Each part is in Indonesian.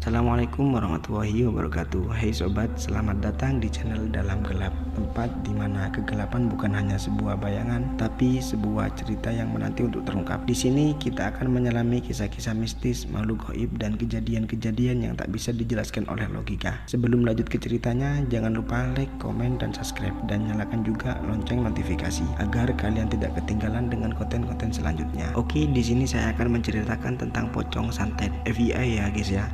Assalamualaikum warahmatullahi wabarakatuh. Hai sobat, selamat datang di channel Dalam Gelap, tempat di mana kegelapan bukan hanya sebuah bayangan, tapi sebuah cerita yang menanti untuk terungkap. Di sini kita akan menyelami kisah-kisah mistis, makhluk gaib, dan kejadian-kejadian yang tak bisa dijelaskan oleh logika. Sebelum lanjut ke ceritanya, jangan lupa like, komen, dan subscribe, dan nyalakan juga lonceng notifikasi agar kalian tidak ketinggalan dengan konten-konten selanjutnya. Oke, di sini saya akan menceritakan tentang pocong santet FBI ya guys ya.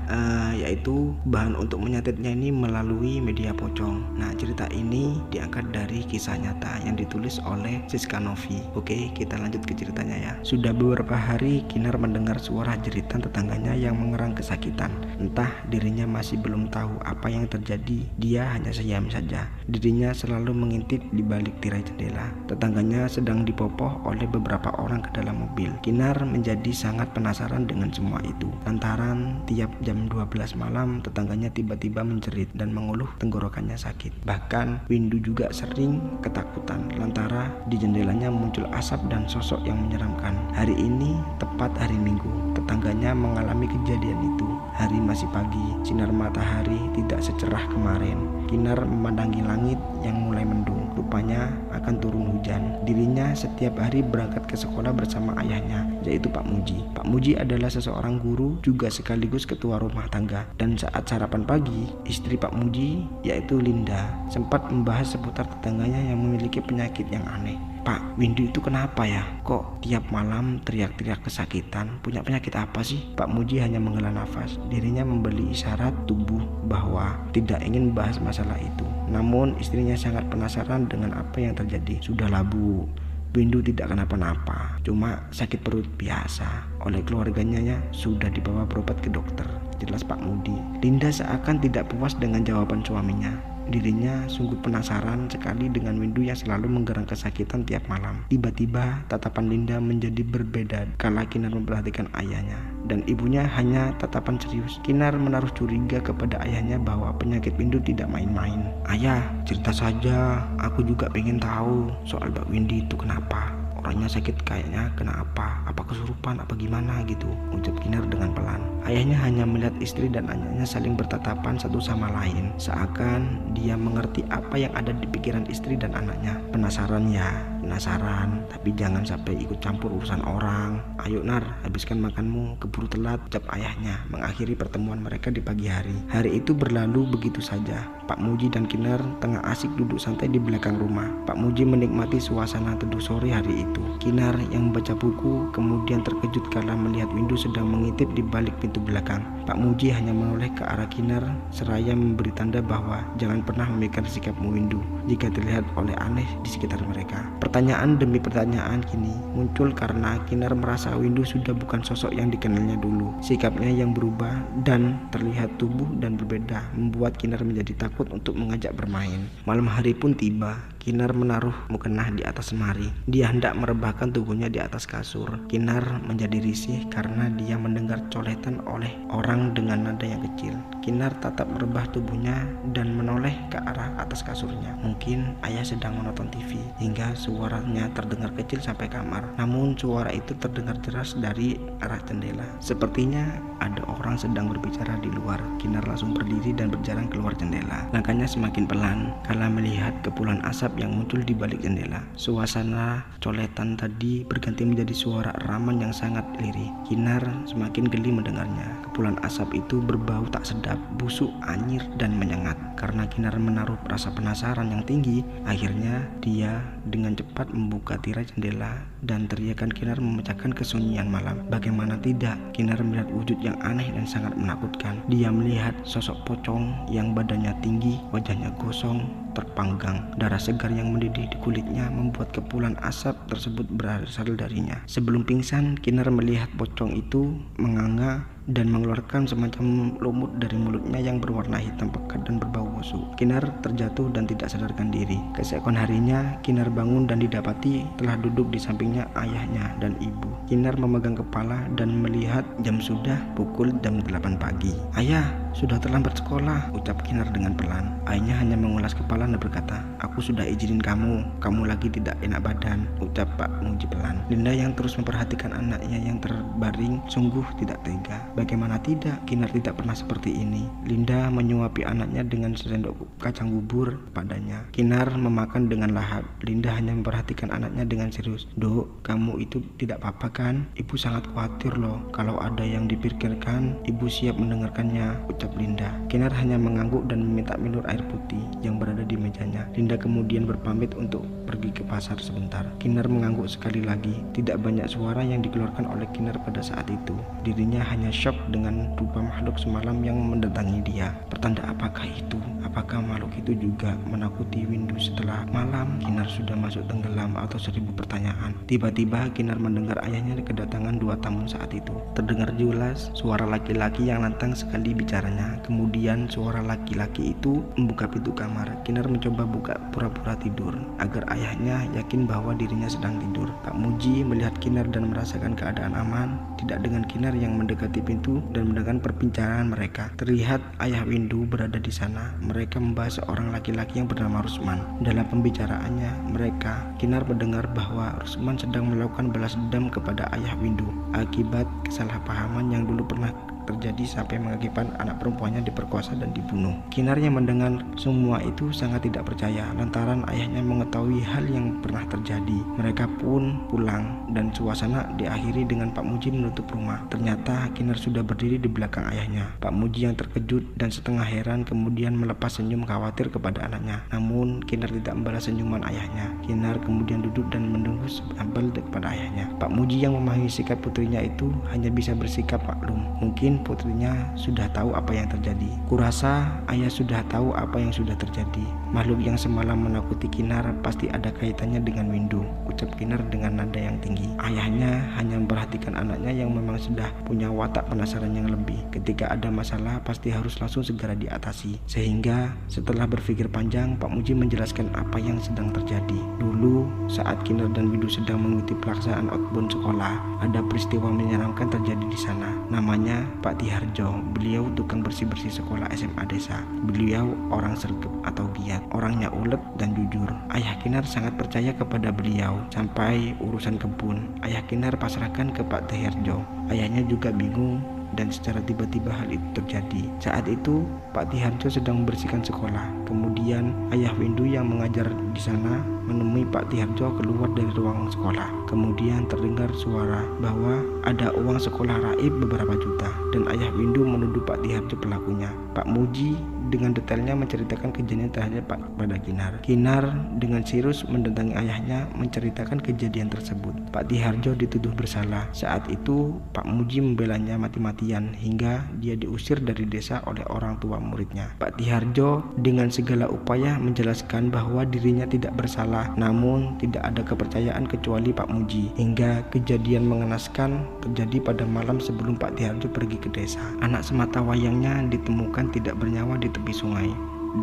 Yaitu bahan untuk menyantetnya ini melalui media pocong. Nah, cerita ini diangkat dari kisah nyata yang ditulis oleh Siska Novi. Oke, kita lanjut ke ceritanya ya. Sudah beberapa hari Kinar mendengar suara jeritan tetangganya yang mengerang kesakitan. Entah dirinya masih belum tahu apa yang terjadi. Dia hanya seyam saja. Dirinya selalu mengintip di balik tirai jendela. Tetangganya sedang dipopoh oleh beberapa orang ke dalam mobil. Kinar menjadi sangat penasaran dengan semua itu. Lantaran tiap jam 12 malam tetangganya tiba-tiba menjerit dan mengeluh tenggorokannya sakit. Bahkan Windu juga sering ketakutan lantaran di jendelanya muncul asap dan sosok yang menyeramkan. Hari ini tepat hari Minggu, tetangganya mengalami kejadian itu. Hari masih pagi, sinar matahari tidak secerah kemarin. Kinar memandangi langit yang mulai mendung. Rupanya akan turun hujan. Dirinya setiap hari berangkat ke sekolah bersama ayahnya, yaitu Pak Muji. Pak Muji adalah seseorang guru juga sekaligus ketua rumah tangga. Dan saat sarapan pagi, istri Pak Muji, yaitu Linda, sempat membahas seputar tetangganya yang memiliki penyakit yang aneh. Pak, Windu itu kenapa ya? Kok tiap malam teriak-teriak kesakitan? Punya penyakit apa sih? Pak Muji hanya menghela nafas. Dirinya memberi isyarat tubuh bahwa tidak ingin bahas masalah itu. Namun istrinya sangat penasaran dengan apa yang terjadi. Sudahlah Bu, Windu tidak kenapa-napa, cuma sakit perut biasa. Oleh keluarganya sudah dibawa berobat ke dokter, jelas Pak Mudi. Linda seakan tidak puas dengan jawaban suaminya. Dirinya sungguh penasaran sekali dengan Windu yang selalu menggerang kesakitan tiap malam. Tiba-tiba tatapan Linda menjadi berbeda kala Kinar memperhatikan ayahnya, dan ibunya hanya tatapan serius. Kinar menaruh curiga kepada ayahnya bahwa penyakit Windu tidak main-main. Ayah, cerita saja, aku juga pengen tahu soal Mbak Windy itu kenapa. Orangnya sakit kayaknya kenapa? Apa kesurupan apa gimana gitu, ucap Kinar dengan pelan. Ayahnya hanya melihat istri dan anaknya saling bertatapan satu sama lain, seakan dia mengerti apa yang ada di pikiran istri dan anaknya. Penasaran ya, penasaran, tapi jangan sampai ikut campur urusan orang. Ayo Nar, habiskan makanmu, keburu telat, ucap ayahnya mengakhiri pertemuan mereka di pagi hari. Hari itu berlalu begitu saja. Pak Muji dan Kinar tengah asik duduk santai di belakang rumah. Pak Muji menikmati suasana teduh sore hari itu. Kinar yang membaca buku kemudian terkejut kala melihat Windu sedang mengintip di balik pintu belakang. Pak Muji hanya menoleh ke arah Kinar seraya memberi tanda bahwa jangan pernah memikirkan sikapmu Windu jika terlihat oleh aneh di sekitar mereka. Pertanyaan demi pertanyaan kini muncul karena Kinar merasa Windu sudah bukan sosok yang dikenalnya dulu. Sikapnya yang berubah dan terlihat tubuh dan berbeda membuat Kinar menjadi takut untuk mengajak bermain. Malam hari pun tiba. Kinar menaruh mukena di atas lemari. Dia hendak merebahkan tubuhnya di atas kasur. Kinar menjadi risih karena dia mendengar coletan oleh orang dengan nada yang kecil. Kinar tatap merebah tubuhnya dan menoleh ke arah atas kasurnya. Mungkin ayah sedang menonton TV hingga suaranya terdengar kecil sampai kamar. Namun suara itu terdengar jelas dari arah jendela. Sepertinya ada orang sedang berbicara di luar. Kinar langsung berdiri dan berjalan keluar jendela. Langkahnya semakin pelan kala melihat kepulan asap yang muncul di balik jendela. Suasana coletan tadi berganti menjadi suara raman yang sangat lirih. Kinar semakin geli mendengarnya. Kepulan asap itu berbau tak sedap, busuk, anyir, dan menyengat. Karena Kinar menaruh rasa penasaran yang tinggi, akhirnya dia dengan cepat membuka tirai jendela dan teriakan Kinar memecahkan kesunyian malam. Bagaimana tidak, Kinar melihat wujud yang aneh dan sangat menakutkan. Dia melihat sosok pocong yang badannya tinggi, wajahnya gosong, terpanggang. Darah segar yang mendidih di kulitnya membuat kepulan asap tersebut berasal darinya. Sebelum pingsan, Kinar melihat pocong itu menganga dan mengeluarkan semacam lumut dari mulutnya yang berwarna hitam pekat dan berbau busuk. Kinar terjatuh dan tidak sadarkan diri. Keesokan harinya, Kinar bangun dan didapati telah duduk di sampingnya ayahnya dan ibu. Kinar memegang kepala dan melihat jam sudah pukul jam 8 pagi. "Ayah, sudah terlambat sekolah," ucap Kinar dengan pelan. Ayahnya hanya mengulas kepala dan berkata, "Aku sudah izinin kamu lagi tidak enak badan," ucap Pak Muji pelan. Linda yang terus memperhatikan anaknya yang terbaring sungguh tidak tega. Bagaimana tidak, Kinar tidak pernah seperti ini. Linda menyuapi anaknya dengan sendok kacang bubur padanya. Kinar memakan dengan lahap. Linda hanya memperhatikan anaknya dengan serius. "Dok, kamu itu tidak apa-apa kan? Ibu sangat khawatir loh. Kalau ada yang dipikirkan, ibu siap mendengarkannya," ucap Linda. Kinar hanya mengangguk dan meminta minum air putih yang berada di mejanya. Linda kemudian berpamit untuk pergi ke pasar sebentar. Kinar mengangguk sekali lagi. Tidak banyak suara yang dikeluarkan oleh Kinar pada saat itu. Dirinya hanya syok dengan rupa makhluk semalam yang mendatangi dia. Pertanda apakah itu? Apakah makhluk itu juga menakuti Windu setelah malam Kinar sudah masuk tenggelam atau 1000 pertanyaan? Tiba-tiba Kinar mendengar ayahnya kedatangan 2 tamu saat itu. Terdengar jelas suara laki-laki yang lantang sekali bicaranya. Kemudian suara laki-laki itu membuka pintu kamar. Kinar mencoba buka pura-pura tidur agar ayahnya yakin bahwa dirinya sedang tidur. Pak Muji melihat Kinar dan merasakan keadaan aman, tidak dengan Kinar yang mendekati pintu dan mendengar perbincangan mereka. Terlihat ayah Windu berada di sana. Mereka membahas seorang laki-laki yang bernama Rusman. Dalam pembicaraannya mereka, Kinar mendengar bahwa Rusman sedang melakukan balas dendam kepada ayah Windu akibat kesalahpahaman yang dulu pernah terjadi sampai mengakibatkan anak perempuannya diperkosa dan dibunuh. Kinar yang mendengar semua itu sangat tidak percaya lantaran ayahnya mengetahui hal yang pernah terjadi. Mereka pun pulang dan suasana diakhiri dengan Pak Muji menutup rumah. Ternyata Kinar sudah berdiri di belakang ayahnya. Pak Muji yang terkejut dan setengah heran kemudian melepas senyum khawatir kepada anaknya. Namun Kinar tidak membalas senyuman ayahnya. Kinar kemudian duduk dan menunggu sambil kepada ayahnya. Pak Muji yang memahami sikap putrinya itu hanya bisa bersikap maklum. Mungkin putrinya sudah tahu apa yang terjadi. Kurasa ayah sudah tahu apa yang sudah terjadi. Makhluk yang semalam menakuti Kinar pasti ada kaitannya dengan Windu, ucap Kinar dengan nada yang tinggi. Ayahnya hanya memperhatikan anaknya yang memang sudah punya watak penasaran yang lebih. Ketika ada masalah pasti harus langsung segera diatasi. Sehingga setelah berpikir panjang, Pak Muji menjelaskan apa yang sedang terjadi. Dulu saat Kinar dan Windu sedang mengikuti pelaksanaan outbound sekolah, ada peristiwa menyeramkan terjadi di sana. Namanya Pak Tiharjo. Beliau tukang bersih-bersih sekolah SMA desa. Beliau orang sergap atau giat, orangnya ulet dan jujur. Ayah Kinar sangat percaya kepada beliau sampai urusan kebun. Ayah Kinar pasrahkan ke Pak Tiharjo. Ayahnya juga bingung dan secara tiba-tiba hal itu terjadi. Saat itu Pak Tiharjo sedang membersihkan sekolah. Kemudian ayah Windu yang mengajar di sana menemui Pak Tiharjo keluar dari ruang sekolah. Kemudian terdengar suara bahwa ada uang sekolah raib beberapa juta dan ayah Windu menuduh Pak Tiharjo pelakunya. Pak Muji dengan detailnya menceritakan kejadian terhadap pada Kinar. Kinar dengan serius mendatangi ayahnya menceritakan kejadian tersebut. Pak Tiharjo dituduh bersalah. Saat itu Pak Muji membelanya mati-matian hingga dia diusir dari desa oleh orang tua muridnya. Pak Tiharjo dengan segala upaya menjelaskan bahwa dirinya tidak bersalah, namun tidak ada kepercayaan kecuali Pak Muji. Hingga kejadian mengenaskan terjadi pada malam sebelum Pak Tiharjo pergi ke desa. Anak semata wayangnya ditemukan tidak bernyawa di tepi sungai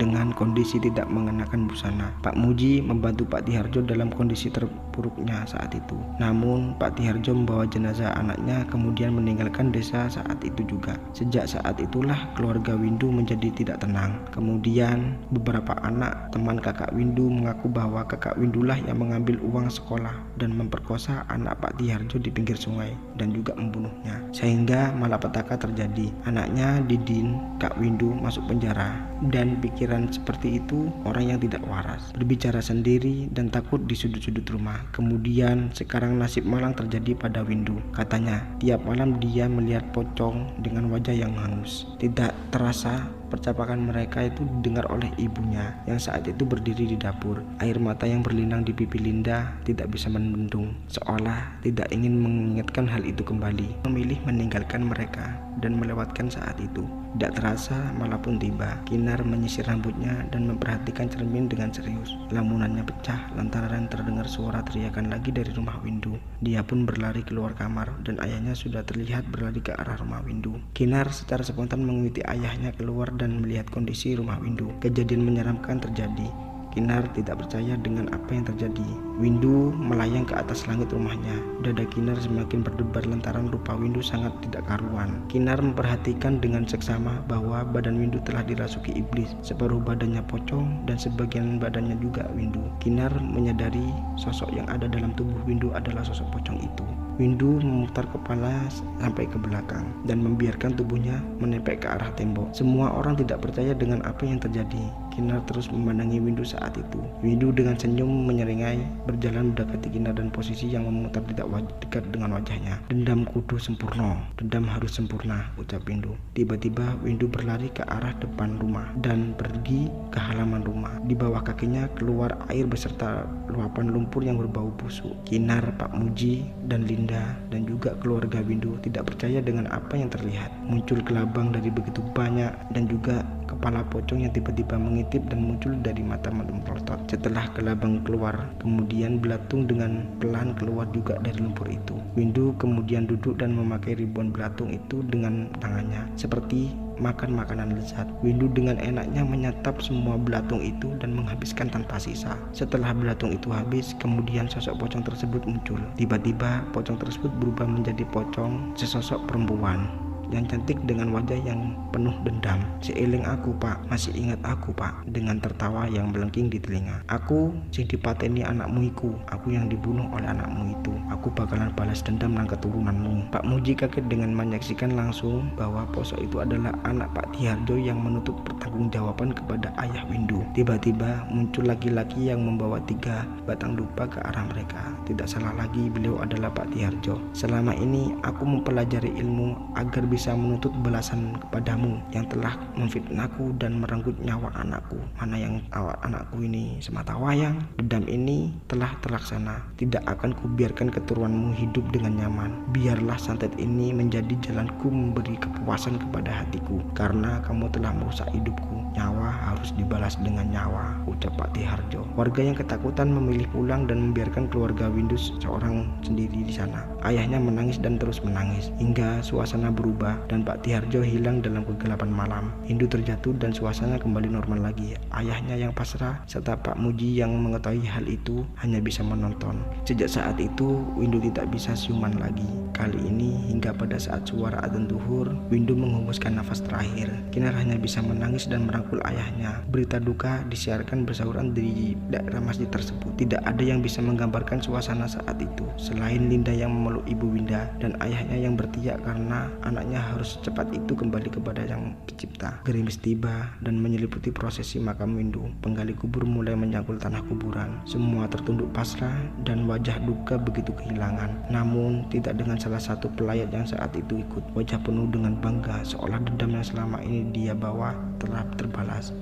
dengan kondisi tidak mengenakan busana. Pak Muji membantu Pak Tiharjo dalam kondisi terpuruknya saat itu. Namun Pak Tiharjo membawa jenazah anaknya kemudian meninggalkan desa saat itu juga. Sejak saat itulah keluarga Windu menjadi tidak tenang. Kemudian beberapa anak teman kakak Windu mengaku bahwa kakak Windulah yang mengambil uang sekolah dan memperkosa anak Pak Tiharjo di pinggir sungai dan juga membunuhnya. Sehingga malapetaka terjadi. Anaknya Didin, Kak Windu masuk penjara dan pikiran seperti itu orang yang tidak waras, berbicara sendiri dan takut di sudut-sudut rumah. Kemudian sekarang nasib malang terjadi pada Windu. Katanya tiap malam dia melihat pocong dengan wajah yang hangus. Tidak terasa Percakapan mereka itu didengar oleh ibunya yang saat itu berdiri di dapur. Air mata yang berlinang di pipi Linda tidak bisa membendung, seolah tidak ingin mengingatkan hal itu kembali. Memilih meninggalkan mereka dan melewatkan saat itu. Tidak terasa malah pun tiba. Kinar menyisir rambutnya dan memperhatikan cermin dengan serius. Lamunannya pecah lantaran terdengar suara teriakan lagi dari rumah Windu. Dia pun berlari keluar kamar dan ayahnya sudah terlihat berlari ke arah rumah Windu. Kinar secara spontan mengikuti ayahnya keluar dan melihat kondisi rumah Windu. Kejadian menyeramkan terjadi. Kinar tidak percaya dengan apa yang terjadi. Windu melayang ke atas langit rumahnya. Dada Kinar semakin berdebar lantaran rupa Windu sangat tidak karuan. Kinar memperhatikan dengan seksama bahwa badan Windu telah dirasuki iblis. Separuh badannya pocong dan sebagian badannya juga Windu. Kinar menyadari sosok yang ada dalam tubuh Windu adalah sosok pocong itu. Windu memutar kepala sampai ke belakang dan membiarkan tubuhnya menempel ke arah tembok. Semua orang tidak percaya dengan apa yang terjadi. Kinar terus memandangi Windu saat itu. Windu dengan senyum menyeringai berjalan mendekati Kinar dan posisi yang memutar dekat dengan wajahnya. Dendam kudu sempurna, dendam harus sempurna, ucap Windu. Tiba-tiba Windu berlari ke arah depan rumah dan pergi ke halaman rumah. Di bawah kakinya keluar air beserta luapan lumpur yang berbau busuk. Kinar, Pak Muji, dan Linda dan juga keluarga Windu tidak percaya dengan apa yang terlihat. Muncul kelabang dari begitu banyak dan juga kepala pocong yang tiba-tiba mengintip dan muncul dari mata melotot. Setelah kelabang keluar, kemudian belatung dengan pelan keluar juga dari lumpur itu. Windu kemudian duduk dan memakai ribuan belatung itu dengan tangannya seperti makan makanan lezat. Windu dengan enaknya menyantap semua belatung itu dan menghabiskan tanpa sisa. Setelah belatung itu habis, kemudian sosok pocong tersebut muncul. Tiba-tiba pocong tersebut berubah menjadi pocong sesosok perempuan yang cantik dengan wajah yang penuh dendam. Seiling aku, Pak, masih ingat aku, Pak, dengan tertawa yang melengking di telinga. Aku sing dipateni anakmu iku, aku yang dibunuh oleh anakmu itu. Aku bakalan balas dendam nang keturunanmu. Pak Muji kaget dengan menyaksikan langsung bahwa posok itu adalah anak Pak Tiharjo yang menuntut pertanggungjawaban kepada ayah Windu. Tiba-tiba muncul laki-laki yang membawa 3 batang dupa ke arah mereka. Tidak salah lagi, beliau adalah Pak Tiharjo. Selama ini aku mempelajari ilmu agar bisa menuntut balasan kepadamu yang telah memfitnahku dan merenggut nyawa anakku. Mana yang anakku ini semata wayang. Dendam ini telah terlaksana. Tidak akan kubiarkan keturunanmu hidup dengan nyaman. Biarlah santet ini menjadi jalanku memberi kepuasan kepada hatiku. Karena kamu telah merusak hidupku. Nyawa harus dibalas dengan nyawa, ucap Pak Tiharjo. Warga yang ketakutan memilih pulang dan membiarkan keluarga Windu seorang sendiri di sana. Ayahnya menangis dan terus menangis hingga suasana berubah dan Pak Tiharjo hilang dalam kegelapan malam. Windu terjatuh dan suasana kembali normal lagi. Ayahnya yang pasrah serta Pak Muji yang mengetahui hal itu hanya bisa menonton. Sejak saat itu Windu tidak bisa siuman lagi. Kali ini hingga pada saat suara adzan zuhur, Windu menghembuskan nafas terakhir. Kinar hanya bisa menangis dan merangkul ayahnya. Berita duka disiarkan bersauran di daerah masjid tersebut. Tidak ada yang bisa menggambarkan suasana saat itu selain Linda yang memeluk ibu Winda dan ayahnya yang berteriak karena anaknya harus secepat itu kembali kepada Yang Pencipta. Gerimis tiba dan menyeliputi prosesi makam Windu. Penggali kubur mulai menyangkul tanah kuburan. Semua tertunduk pasrah dan wajah duka begitu kehilangan. Namun tidak dengan salah satu pelayat yang saat itu ikut. Wajah penuh dengan bangga seolah dendam yang selama ini dia bawa telah terbalas.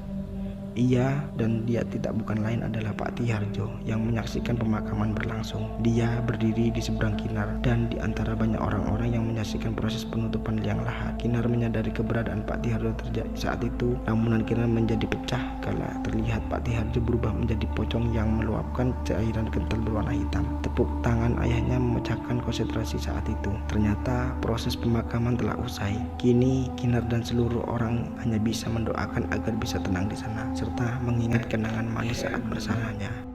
Ia dan dia bukan lain adalah Pak Tiharjo yang menyaksikan pemakaman berlangsung. Dia berdiri di seberang Kinar dan di antara banyak orang-orang yang menyaksikan proses penutupan liang lahat. Kinar menyadari keberadaan Pak Tiharjo saat itu. Lamunan Kinar menjadi pecah kala terlihat Pak Tiharjo berubah menjadi pocong yang meluapkan cairan kental berwarna hitam. Tepuk tangan ayahnya memecahkan konsentrasi saat itu. Ternyata proses pemakaman telah usai. Kini Kinar dan seluruh orang hanya bisa mendoakan agar bisa tenang di sana serta mengingat kenangan manis saat bersamanya.